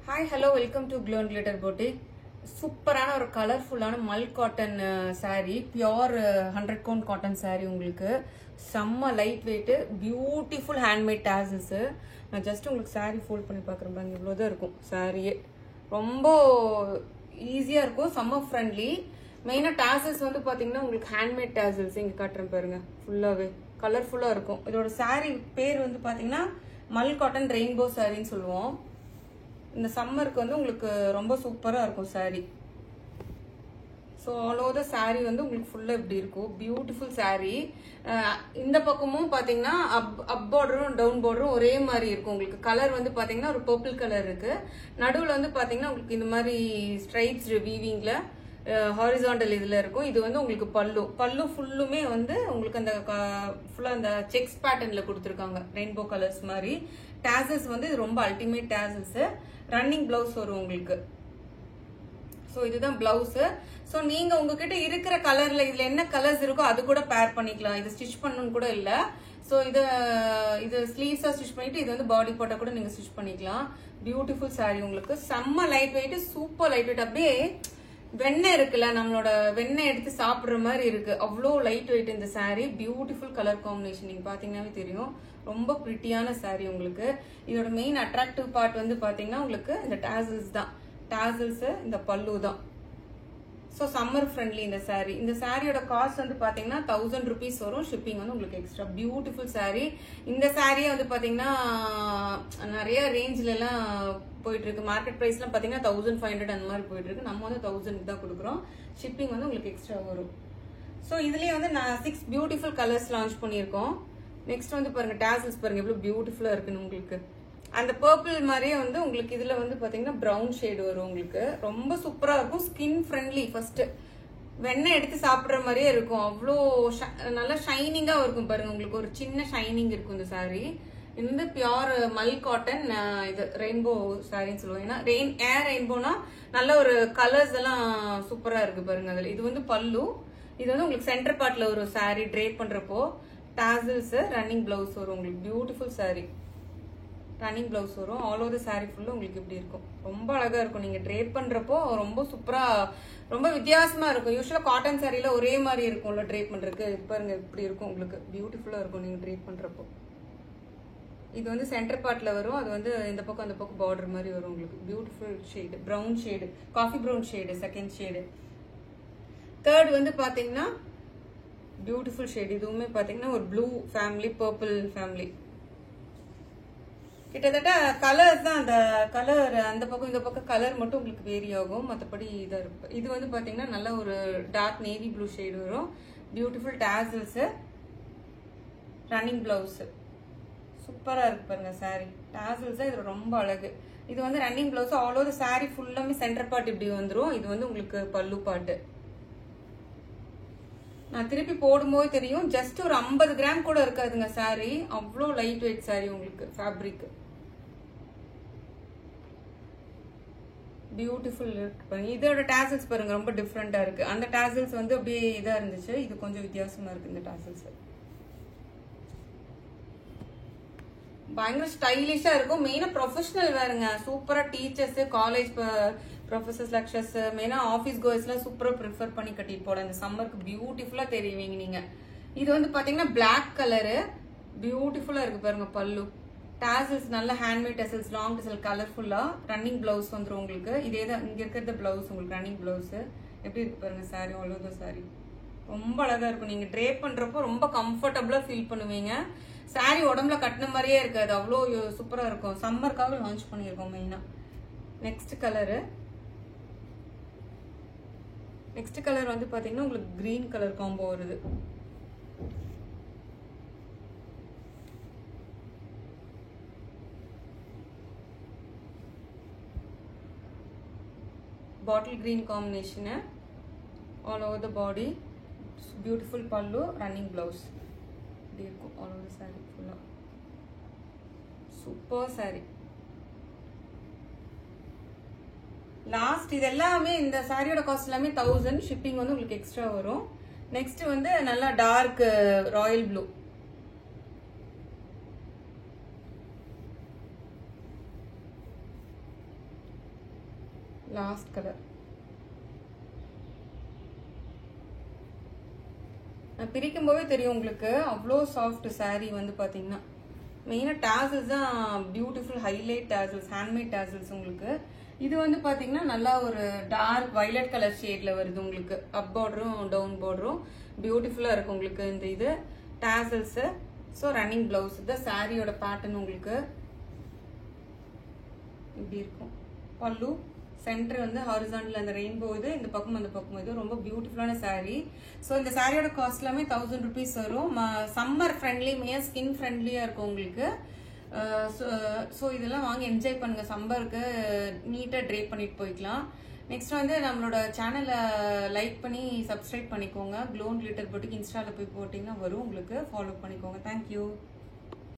Hi, hello, welcome to Glow and Glitter Boutique. சூப்பரான ஒரு கலர்ஃபுல்லான மல் cotton saree, pure 100 count cotton saree உங்களுக்கு செம்ம light weight beautiful handmade tassels. நான் just உங்களுக்கு saree ஃபோல்ட் பண்ணி பார்க்குறேன் பாருங்க, இவ்வளோதான் இருக்கும் சாரியே. ரொம்ப ஈஸியாக இருக்கும், செம்ம ஃப்ரெண்ட்லி. மெயினாக டாசல்ஸ் வந்து பார்த்தீங்கன்னா உங்களுக்கு ஹேண்ட்மேட் டாசல்ஸ் இங்கே காட்டுறேன் பாருங்க, ஃபுல்லாகவே கலர்ஃபுல்லாக இருக்கும். இதோட saree பேர் வந்து பார்த்தீங்கன்னா மல் காட்டன் ரெயின்போ சாரின்னு சொல்லுவோம். இந்த சம்மருக்கு வந்து உங்களுக்கு ரொம்ப சூப்பராக இருக்கும் sari. So all over the sari வந்து உங்களுக்கு ஃபுல்லாக இப்படி இருக்கும், பியூட்டிஃபுல் சாரீ. இந்த பக்கமும் பார்த்தீங்கன்னா அப் பார்டரும் டவுன் பார்டரும் ஒரே மாதிரி இருக்கும். உங்களுக்கு கலர் வந்து பார்த்தீங்கன்னா ஒரு பர்பிள் கலர் இருக்கு. நடுவில் வந்து பார்த்தீங்கன்னா உங்களுக்கு இந்த மாதிரி ஸ்ட்ரைப்ஸ் வீவிங்கில் ஹாரிசாண்டல் இதில் இருக்கும். இது வந்து உங்களுக்கு பல்லு ஃபுல்லுமே வந்து உங்களுக்கு அந்த ஃபுல்லாக அந்த செக்ஸ் பேட்டர்னில் கொடுத்துருக்காங்க, ரெயின்போ கலர்ஸ் மாதிரி. டாசல்ஸ் வந்து இது ரொம்ப அல்டிமேட் டாசல்ஸ். ரன்னிங் பிளவுஸ் வரும் உங்களுக்கு. ஸோ இதுதான் பிளவுஸ். ஸோ நீங்க உங்ககிட்ட இருக்கிற கலர்ல இதுல என்ன கலர்ஸ் இருக்கோ அது கூட பேர் பண்ணிக்கலாம். இது ஸ்டிச் பண்ணணும்னு கூட இல்ல. ஸோ இது ஸ்லீவ்ஸா ஸ்டிச் பண்ணிட்டு இது வந்து பாடி போட்டா கூட நீங்க ஸ்டிச் பண்ணிக்கலாம். பியூட்டிஃபுல் சாரி உங்களுக்கு, செம்ம light weight, super light weight. அப்படியே வெண்ணெய் இருக்குல்ல, நம்மளோட வெண்ணெய் எடுத்து சாப்பிடுற மாதிரி இருக்கு, அவ்வளோ லைட் வெயிட் இந்த சாரி. பியூட்டிஃபுல் கலர் காம்பினேஷன் நீங்க பாத்தீங்கன்னாவே தெரியும், ரொம்ப பிரிட்டியான சாரி உங்களுக்கு. இதோட மெயின் அட்ராக்டிவ் பார்ட் வந்து பாத்தீங்கன்னா உங்களுக்கு இந்த டாசல்ஸ் தான். டாசல்ஸ், இந்த பல்லு தான். ஸோ சம்மர் ஃப்ரெண்ட்லி இந்த சாரி. இந்த சாரியோட காஸ்ட் வந்து பாத்தீங்கன்னா 1000 rupees வரும். ஷிப்பிங் வந்து உங்களுக்கு எக்ஸ்ட்ரா. Beautiful sorry. இந்த சாரியே வந்து பாத்தீங்கன்னா நிறைய ரேஞ்சில எல்லாம் போயிட்டு இருக்கு. மார்க்கெட் பிரைஸ்லாம் பாத்தீங்கன்னா 1500 அந்த மாதிரி போயிட்டு இருக்கு. நம்ம வந்து 1000 தான் கொடுக்குறோம். ஷிப்பிங் வந்து உங்களுக்கு எக்ஸ்ட்ரா வரும். ஸோ இதுலயே வந்து நான் 6 பியூட்டிஃபுல் கலர்ஸ் லான்ச் பண்ணியிருக்கோம். நெக்ஸ்ட் வந்து பாருங்க, டாசல்ஸ் பாருங்க எவ்வளவு பியூட்டிஃபுல்லா இருக்குன்னு உங்களுக்கு. அந்த பர்பிள் மாதிரியே வந்து உங்களுக்கு இதுல வந்து பாத்தீங்கன்னா பிரவுன் ஷேடு வரும் உங்களுக்கு. ரொம்ப சூப்பரா இருக்கும், ஸ்கின் ஃப்ரெண்ட்லி. ஃபர்ஸ்ட் வெண்ணெய் எடுத்து சாப்பிடுற மாதிரியே இருக்கும், அவ்வளோ நல்லா ஷைனிங்கா இருக்கும் பாருங்க. உங்களுக்கு ஒரு சின்ன ஷைனிங் இருக்கும் இந்த சாரி. இது வந்து பியோர் மல் காட்டன், இது ரெயின்போ சாரின்னு சொல்லுவோம். ஏன்னா ஏர் ரெயின்போனா நல்ல ஒரு கலர்ஸ் எல்லாம் சூப்பரா இருக்கு பாருங்க அதுல. இது வந்து பல்லு. இது வந்து உங்களுக்கு சென்டர் பார்ட்ல ஒரு சாரி ட்ரேப் பண்றப்போ டாசல்ஸ், ரன்னிங் பிளவுஸ் வரும் உங்களுக்கு. பியூட்டிஃபுல் சாரி, ரன்னிங் பிளவுஸ் வரும். ஆல் ஓவர் சாரி ஃபுல்லா உங்களுக்கு இப்படி இருக்கும், ரொம்ப அழகா இருக்கும். நீங்க ட்ரேப் பண்றப்போ ரொம்ப சூப்பரா, ரொம்ப வித்தியாசமா இருக்கும். யூஸ்வலா காட்டன் சாரியில ஒரே மாதிரி இருக்கும்ல ட்ரேப் பண்றதுக்கு. பாருங்க இப்படி இருக்கும் உங்களுக்கு, பியூட்டிஃபுல்லா இருக்கும் நீங்க ட்ரேப் பண்றப்போ. இது வந்து சென்டர் பார்ட்ல வரும், அது வந்து இந்த பக்கம் அந்த பக்கம் பார்டர் மாதிரி வரும் உங்களுக்கு. Beautiful shade, brown shade, coffee brown shade second shade. Third வந்து பாத்தீங்கன்னா பியூட்டிஃபுல் ஷேட். இதுவுமே பாத்தீங்கன்னா ஒரு ப்ளூ ஃபேமிலி, பர்பிள் ஃபேமிலி. கிட்டத்தட்ட கலர்ஸ் தான், அந்த கலர் அந்த பக்கம் இந்த பக்கம் கலர் மட்டும் உங்களுக்கு வேரி ஆகும், மற்றபடி இதாக இருக்கும். இது வந்து பாத்தீங்கன்னா நல்ல ஒரு டார்க் நேவி ப்ளூ ஷேடு வரும். பியூட்டிஃபுல் டாசல்ஸ், ரன்னிங் பிளவுஸ், சூப்பரா இருக்கு பாருங்க சாரி. டாசல்ஸ் இது ரொம்ப அழகு. இது வந்து running blouse. All over sorry ஃபுல்லாமே சென்டர் பார்ட் இப்படி வந்துடும். இது வந்து உங்களுக்கு பல்லு பாட்டு. நான் திருப்பி போடும்போது தெரியும், ஜஸ்ட் ஒரு 50 கிராம் கூட இருக்காதுங்க சாரி, அவ்வளோ லைட் வெயிட் சாரி உங்களுக்கு. ஃபேப்ரிக் பியூட்டிஃபுல் இருக்கு பாருங்க. இதோட டாசல்ஸ் பாருங்க ரொம்ப டிஃப்ரெண்டா இருக்கு. அந்த டாசல்ஸ் வந்து அப்படியே இதா இருந்துச்சு, இது கொஞ்சம் வித்தியாசமா இருக்கு இந்த டாசல்ஸ். பயங்கர ஸ்டைலிஷா இருக்கும். மெயினா ப்ரொஃபஷனல் வேறுங்க, சூப்பரா டீச்சர்ஸ், காலேஜ் ப்ரொஃபசர்ஸ், லெக்சர்ஸ், மெயினா ஆஃபீஸ் கோயர்ஸ்லாம் சூப்பரா ப்ரிஃபர் பண்ணி கட்டிட்டு போல இந்த சம்மருக்கு. பியூட்டிஃபுல்லா தெரியுவீங்க நீங்க. இது வந்து பாத்தீங்கன்னா பிளாக் கலரு, பியூட்டிஃபுல்லா இருக்கு பாருங்க பல்லு. டாசல்ஸ் நல்ல ஹேண்ட்மேட் டாசல்ஸ், லாங் டாசல், கலர்ஃபுல்லா. ரன்னிங் பிளவுஸ் வந்துடும் உங்களுக்கு. இதே தான் இங்க இருக்கிறது பிளவுஸ் உங்களுக்கு, ரன்னிங் பிளவுஸ். எப்படி இருக்கு பாருங்க சாரி, அவ்வளோ சாரி ரொம்ப அழகா இருக்கும். நீங்க ட்ரேப் பண்றப்போ ரொம்ப கம்ஃபர்டபுளா ஃபீல் பண்ணுவீங்க. சாரி உடம்புல கட்டின மாதிரியே இருக்காது, அவ்வளோ சூப்பரா இருக்கும். சம்மருக்காக லான்ச் பண்ணியிருக்கோம் மெயினா. நெக்ஸ்ட் கலர் வந்து பாத்தீங்கன்னா உங்களுக்கு கிரீன் கலர் காம்போ வருது. Bottle green combination, all over the body. Beautiful பல்லு, ரன்னிங் பிளவுஸ் இப்படி இருக்கும் ஆல் ஓவர் சாரி ஃபுல்லா. Super sorry. லாஸ்ட் இது எல்லாமே இந்த சாரியோட காஸ்ட் எல்லாமே 1000. ஷிப்பிங் வந்து உங்களுக்கு எக்ஸ்ட்ரா வரும். நெக்ஸ்ட் வந்து நல்லா dark royal blue. Last colour. பிரிக்கும் போதே தெரியும் உங்களுக்கு அவ்வளோ சாஃப்ட் சாரீ வந்து பாத்தீங்கன்னா. மெயினாக டேசல்ஸ் தான் beautiful highlight tassels, handmade tassels உங்களுக்கு. இது வந்து பாத்தீங்கன்னா நல்லா ஒரு டார்க் வயலட் கலர் ஷேட்ல வருது உங்களுக்கு. அப் பார்டரும் டவுன் பார்டரும் பியூட்டிஃபுல்லா இருக்கு உங்களுக்கு இந்த இது டேசல்ஸ். ஸோ ரன்னிங் பிளவுஸ் தான் சாரியோட பேட்டர்ன் உங்களுக்கு இப்படி இருக்கும். பல்லு சென்டர் வந்து ஹாரிசான்டல் அந்த ரெயின்போ இது, இந்த பக்கம் அந்த பக்கம் இது. ரொம்ப பியூட்டிஃபுல்லான சாரீ. ஸோ இந்த சாரியோட காஸ்ட் எல்லாமே 1000 rupees வரும். சம்மர் ஃப்ரெண்ட்லி, ஸ்கின் ஃப்ரெண்ட்லியா இருக்கும் உங்களுக்கு. ஸோ இதெல்லாம் வாங்கி என்ஜாய் பண்ணுங்க. சம்மருக்கு நீட்டா ட்ரேப் பண்ணிட்டு போய்க்கலாம். நெக்ஸ்ட் வந்து நம்மளோட சேனலை லைக் பண்ணி சப்ஸ்கிரைப் பண்ணிக்கோங்க. க்ளோ அண்ட் கிளிட்டர் போட்டுக்கு இன்ஸ்டால போய் போட்டிங்கன்னா வரும் உங்களுக்கு. ஃபாலோ பண்ணிக்கோங்க. தேங்க்யூ.